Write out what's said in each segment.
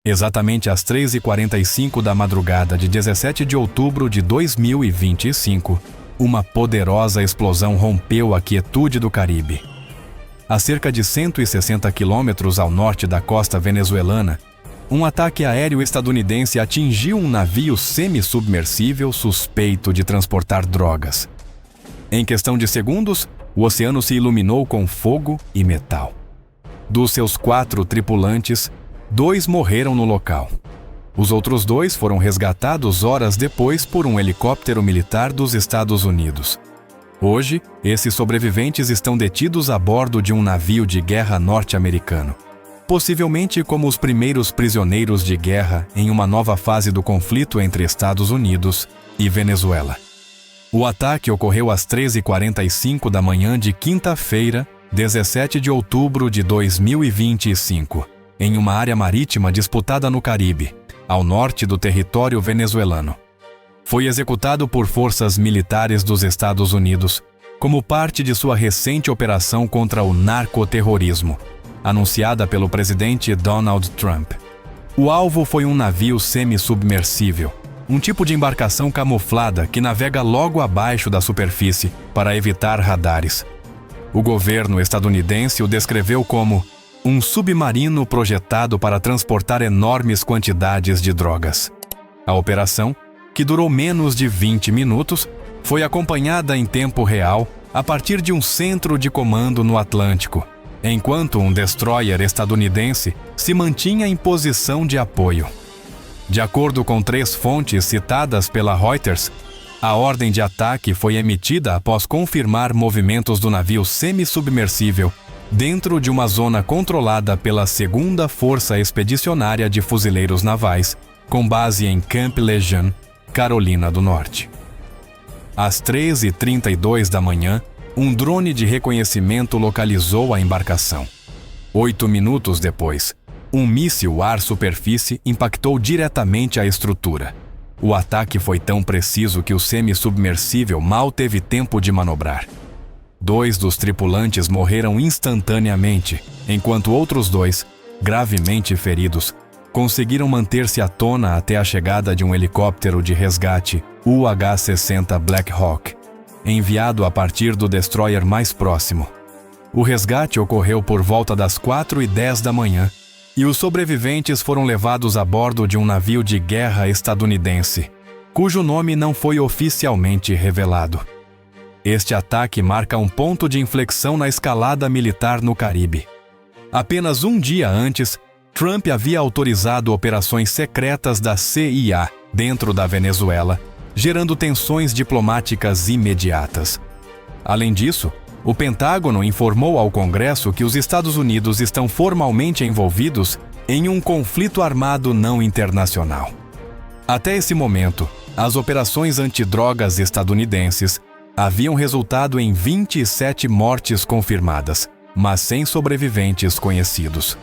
Exatamente às 3h45 da madrugada de 17 de outubro de 2025, uma poderosa explosão rompeu a quietude do Caribe. A cerca de 160 quilômetros ao norte da costa venezuelana, um ataque aéreo estadunidense atingiu um navio semi-submersível suspeito de transportar drogas. Em questão de segundos, o oceano se iluminou com fogo e metal. Dos seus 4 tripulantes, 2 morreram no local. Os outros 2 foram resgatados horas depois por um helicóptero militar dos Estados Unidos. Hoje, esses sobreviventes estão detidos a bordo de um navio de guerra norte-americano, possivelmente como os primeiros prisioneiros de guerra em uma nova fase do conflito entre Estados Unidos e Venezuela. O ataque ocorreu às 3h45 da manhã de quinta-feira, 17 de outubro de 2025, em uma área marítima disputada no Caribe, ao norte do território venezuelano. Foi executado por forças militares dos Estados Unidos, como parte de sua recente operação contra o narcoterrorismo, anunciada pelo presidente Donald Trump. O alvo foi um navio semi-submersível, um tipo de embarcação camuflada que navega logo abaixo da superfície para evitar radares. O governo estadunidense o descreveu como um submarino projetado para transportar enormes quantidades de drogas. A operação, que durou menos de 20 minutos, foi acompanhada em tempo real a partir de um centro de comando no Atlântico, enquanto um destroyer estadunidense se mantinha em posição de apoio. De acordo com 3 fontes citadas pela Reuters, a ordem de ataque foi emitida após confirmar movimentos do navio semi-submersível dentro de uma zona controlada pela 2ª Força Expedicionária de Fuzileiros Navais, com base em Camp Lejeune, Carolina do Norte. Às 3h32 da manhã, um drone de reconhecimento localizou a embarcação. 8 minutos depois, um míssil ar-superfície impactou diretamente a estrutura. O ataque foi tão preciso que o semi-submersível mal teve tempo de manobrar. 2 dos tripulantes morreram instantaneamente, enquanto outros 2, gravemente feridos, conseguiram manter-se à tona até a chegada de um helicóptero de resgate UH-60 Black Hawk, enviado a partir do destroyer mais próximo. O resgate ocorreu por volta das 4h10 da manhã, e os sobreviventes foram levados a bordo de um navio de guerra estadunidense, cujo nome não foi oficialmente revelado. Este ataque marca um ponto de inflexão na escalada militar no Caribe. Apenas um dia antes, Trump havia autorizado operações secretas da CIA dentro da Venezuela, gerando tensões diplomáticas imediatas. Além disso, o Pentágono informou ao Congresso que os Estados Unidos estão formalmente envolvidos em um conflito armado não internacional. Até esse momento, as operações antidrogas estadunidenses haviam resultado em 27 mortes confirmadas, mas sem sobreviventes conhecidos.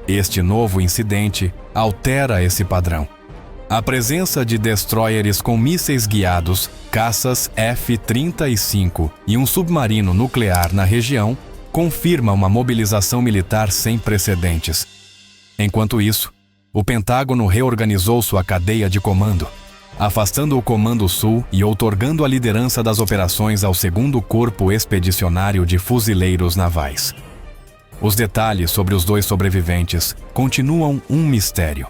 Este novo incidente altera esse padrão. A presença de destroyers com mísseis guiados, caças F-35 e um submarino nuclear na região confirma uma mobilização militar sem precedentes. Enquanto isso, o Pentágono reorganizou sua cadeia de comando, afastando o Comando Sul e outorgando a liderança das operações ao 2º Corpo Expedicionário de Fuzileiros Navais. Os detalhes sobre os 2 sobreviventes continuam um mistério.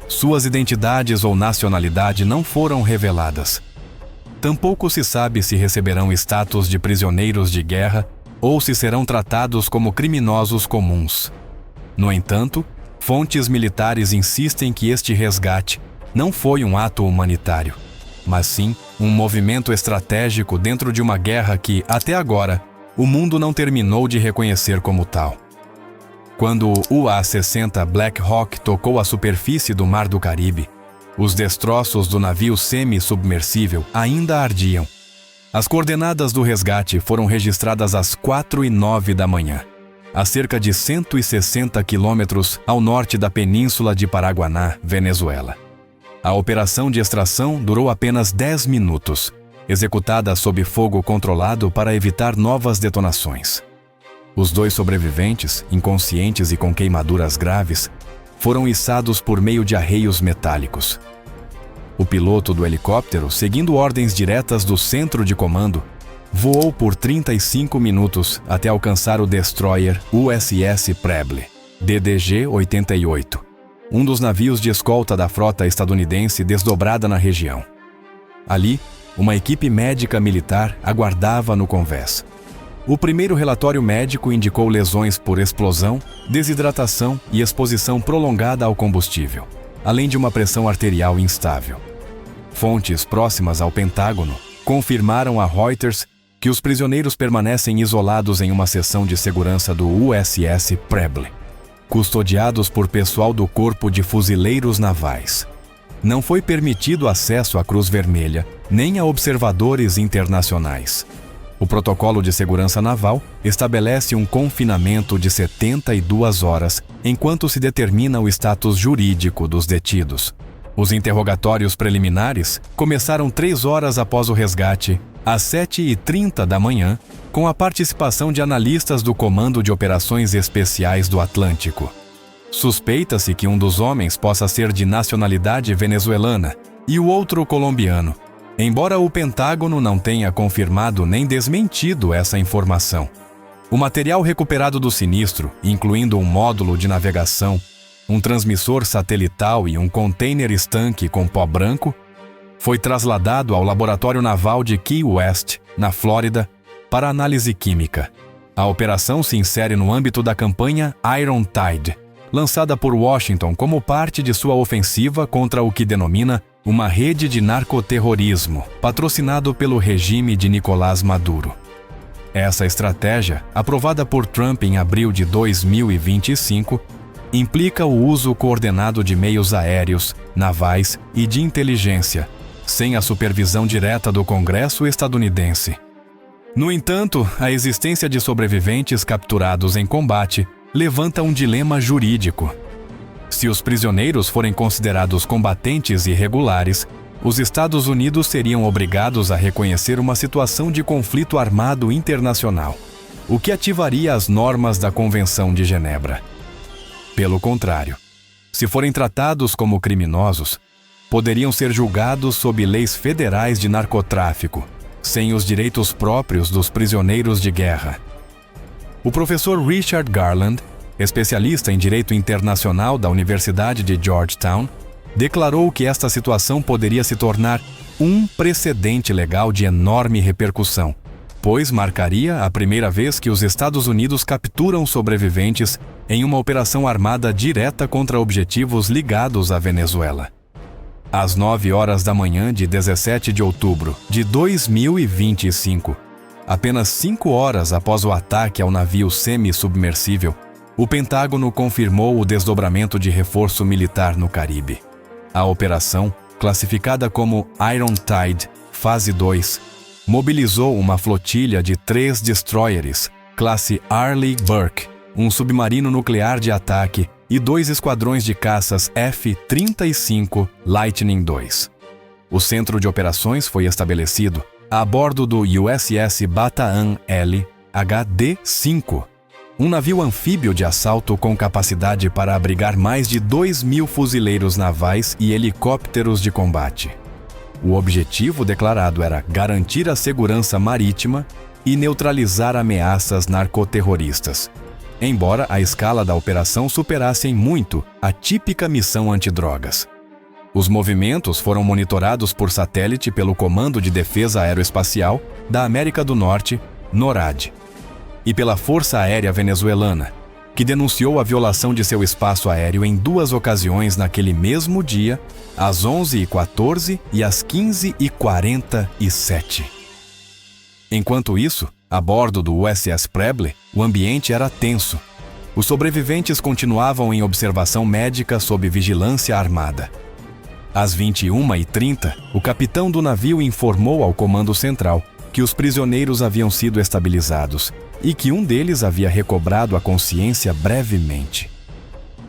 Suas identidades ou nacionalidade não foram reveladas. Tampouco se sabe se receberão status de prisioneiros de guerra ou se serão tratados como criminosos comuns. No entanto, fontes militares insistem que este resgate não foi um ato humanitário, mas sim um movimento estratégico dentro de uma guerra que, até agora, o mundo não terminou de reconhecer como tal. Quando o UH-60 Black Hawk tocou a superfície do Mar do Caribe, os destroços do navio semi-submersível ainda ardiam. As coordenadas do resgate foram registradas às 4h09 da manhã, a cerca de 160 quilômetros ao norte da península de Paraguaná, Venezuela. A operação de extração durou apenas 10 minutos, executada sob fogo controlado para evitar novas detonações. Os 2 sobreviventes, inconscientes e com queimaduras graves, foram içados por meio de arreios metálicos. O piloto do helicóptero, seguindo ordens diretas do centro de comando, voou por 35 minutos até alcançar o destroyer USS Preble, DDG-88, um dos navios de escolta da frota estadunidense desdobrada na região. Ali, uma equipe médica militar aguardava no convés. O primeiro relatório médico indicou lesões por explosão, desidratação e exposição prolongada ao combustível, além de uma pressão arterial instável. Fontes próximas ao Pentágono confirmaram a Reuters que os prisioneiros permanecem isolados em uma seção de segurança do USS Preble, custodiados por pessoal do Corpo de Fuzileiros Navais. Não foi permitido acesso à Cruz Vermelha, nem a observadores internacionais. O protocolo de segurança naval estabelece um confinamento de 72 horas enquanto se determina o status jurídico dos detidos. Os interrogatórios preliminares começaram 3 horas após o resgate, às 7h30 da manhã, com a participação de analistas do Comando de Operações Especiais do Atlântico. Suspeita-se que um dos homens possa ser de nacionalidade venezuelana e o outro colombiano, embora o Pentágono não tenha confirmado nem desmentido essa informação. O material recuperado do sinistro, incluindo um módulo de navegação, um transmissor satelital e um container estanque com pó branco, foi trasladado ao Laboratório Naval de Key West, na Flórida, para análise química. A operação se insere no âmbito da campanha Iron Tide, lançada por Washington como parte de sua ofensiva contra o que denomina uma rede de narcoterrorismo, patrocinado pelo regime de Nicolás Maduro. Essa estratégia, aprovada por Trump em abril de 2025, implica o uso coordenado de meios aéreos, navais e de inteligência, sem a supervisão direta do Congresso estadunidense. No entanto, a existência de sobreviventes capturados em combate levanta um dilema jurídico. Se os prisioneiros forem considerados combatentes irregulares, os Estados Unidos seriam obrigados a reconhecer uma situação de conflito armado internacional, o que ativaria as normas da Convenção de Genebra. Pelo contrário, se forem tratados como criminosos, poderiam ser julgados sob leis federais de narcotráfico, sem os direitos próprios dos prisioneiros de guerra. O professor Richard Garland, especialista em direito internacional da Universidade de Georgetown, declarou que esta situação poderia se tornar um precedente legal de enorme repercussão, pois marcaria a primeira vez que os Estados Unidos capturam sobreviventes em uma operação armada direta contra objetivos ligados à Venezuela. Às 9 horas da manhã de 17 de outubro de 2025, apenas 5 horas após o ataque ao navio semi-submersível, o Pentágono confirmou o desdobramento de reforço militar no Caribe. A operação, classificada como Iron Tide, fase 2, mobilizou uma flotilha de 3 destroyers, classe Arleigh Burke, um submarino nuclear de ataque e 2 esquadrões de caças F-35 Lightning II. O centro de operações foi estabelecido a bordo do USS Bataan L HD-5, um navio anfíbio de assalto com capacidade para abrigar mais de 2.000 fuzileiros navais e helicópteros de combate. O objetivo declarado era garantir a segurança marítima e neutralizar ameaças narcoterroristas, embora a escala da operação superasse em muito a típica missão antidrogas. Os movimentos foram monitorados por satélite pelo Comando de Defesa Aeroespacial da América do Norte, NORAD, e pela Força Aérea Venezuelana, que denunciou a violação de seu espaço aéreo em 2 ocasiões naquele mesmo dia, às 11h14 e às 15h47. Enquanto isso, a bordo do USS Preble, o ambiente era tenso. Os sobreviventes continuavam em observação médica sob vigilância armada. Às 21h30, o capitão do navio informou ao Comando Central que os prisioneiros haviam sido estabilizados e que um deles havia recobrado a consciência brevemente.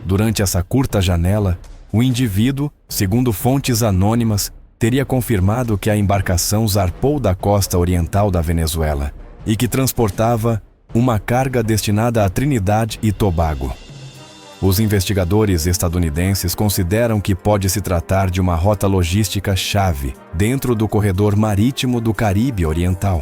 Durante essa curta janela, o indivíduo, segundo fontes anônimas, teria confirmado que a embarcação zarpou da costa oriental da Venezuela e que transportava uma carga destinada a Trinidad e Tobago. Os investigadores estadunidenses consideram que pode se tratar de uma rota logística chave dentro do corredor marítimo do Caribe Oriental.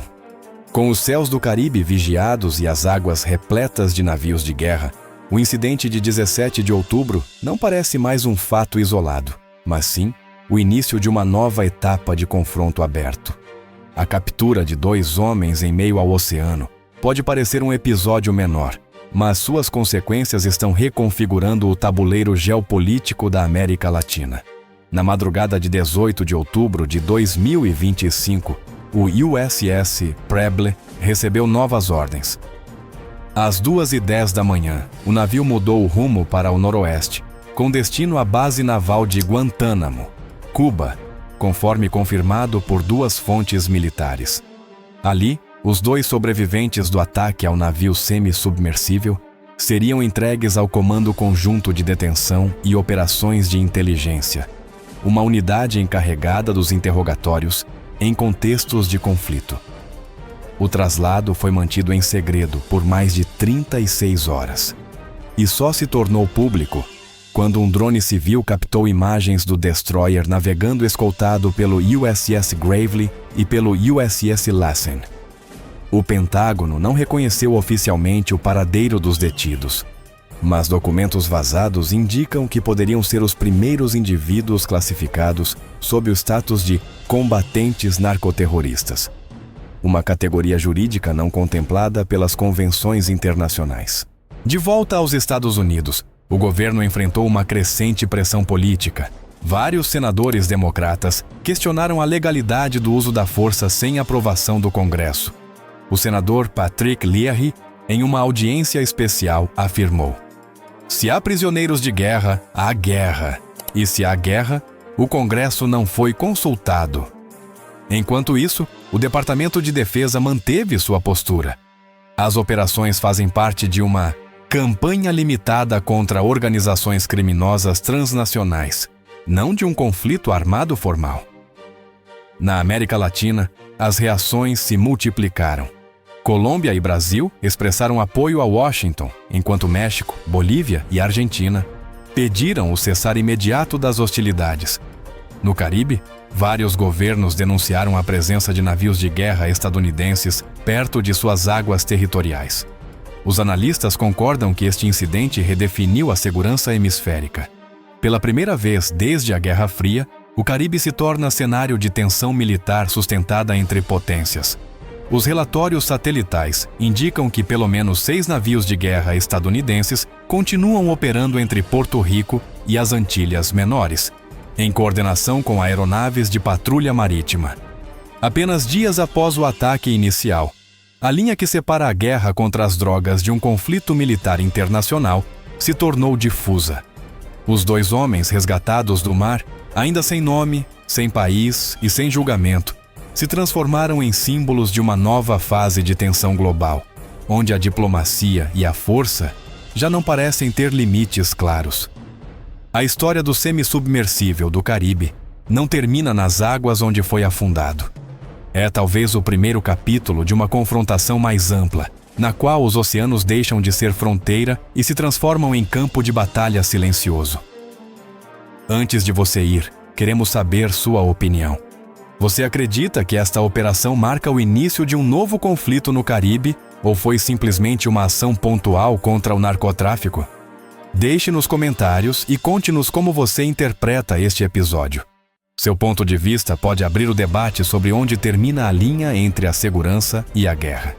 Com os céus do Caribe vigiados e as águas repletas de navios de guerra, o incidente de 17 de outubro não parece mais um fato isolado, mas sim o início de uma nova etapa de confronto aberto. A captura de 2 homens em meio ao oceano pode parecer um episódio menor, mas suas consequências estão reconfigurando o tabuleiro geopolítico da América Latina. Na madrugada de 18 de outubro de 2025, o USS Preble recebeu novas ordens. Às 2h10 da manhã, o navio mudou o rumo para o noroeste, com destino à base naval de Guantánamo, Cuba, conforme confirmado por 2 fontes militares. Ali, os 2 sobreviventes do ataque ao navio semi-submersível seriam entregues ao Comando Conjunto de Detenção e Operações de Inteligência, uma unidade encarregada dos interrogatórios em contextos de conflito. O traslado foi mantido em segredo por mais de 36 horas e só se tornou público quando um drone civil captou imagens do destroyer navegando escoltado pelo USS Gravely e pelo USS Lassen. O Pentágono não reconheceu oficialmente o paradeiro dos detidos, mas documentos vazados indicam que poderiam ser os primeiros indivíduos classificados sob o status de combatentes narcoterroristas, uma categoria jurídica não contemplada pelas convenções internacionais. De volta aos Estados Unidos, o governo enfrentou uma crescente pressão política. Vários senadores democratas questionaram a legalidade do uso da força sem aprovação do Congresso. O senador Patrick Leahy, em uma audiência especial, afirmou: "Se há prisioneiros de guerra, há guerra. E se há guerra, o Congresso não foi consultado." Enquanto isso, o Departamento de Defesa manteve sua postura. As operações fazem parte de uma campanha limitada contra organizações criminosas transnacionais, não de um conflito armado formal. Na América Latina, as reações se multiplicaram. Colômbia e Brasil expressaram apoio a Washington, enquanto México, Bolívia e Argentina pediram o cessar imediato das hostilidades. No Caribe, vários governos denunciaram a presença de navios de guerra estadunidenses perto de suas águas territoriais. Os analistas concordam que este incidente redefiniu a segurança hemisférica. Pela primeira vez desde a Guerra Fria, o Caribe se torna cenário de tensão militar sustentada entre potências. Os relatórios satelitais indicam que pelo menos 6 navios de guerra estadunidenses continuam operando entre Porto Rico e as Antilhas Menores, em coordenação com aeronaves de patrulha marítima. Apenas dias após o ataque inicial, a linha que separa a guerra contra as drogas de um conflito militar internacional se tornou difusa. Os 2 homens resgatados do mar, ainda sem nome, sem país e sem julgamento, se transformaram em símbolos de uma nova fase de tensão global, onde a diplomacia e a força já não parecem ter limites claros. A história do semi-submersível do Caribe não termina nas águas onde foi afundado. É talvez o primeiro capítulo de uma confrontação mais ampla, na qual os oceanos deixam de ser fronteira e se transformam em campo de batalha silencioso. Antes de você ir, queremos saber sua opinião. Você acredita que esta operação marca o início de um novo conflito no Caribe ou foi simplesmente uma ação pontual contra o narcotráfico? Deixe nos comentários e conte-nos como você interpreta este episódio. Seu ponto de vista pode abrir o debate sobre onde termina a linha entre a segurança e a guerra.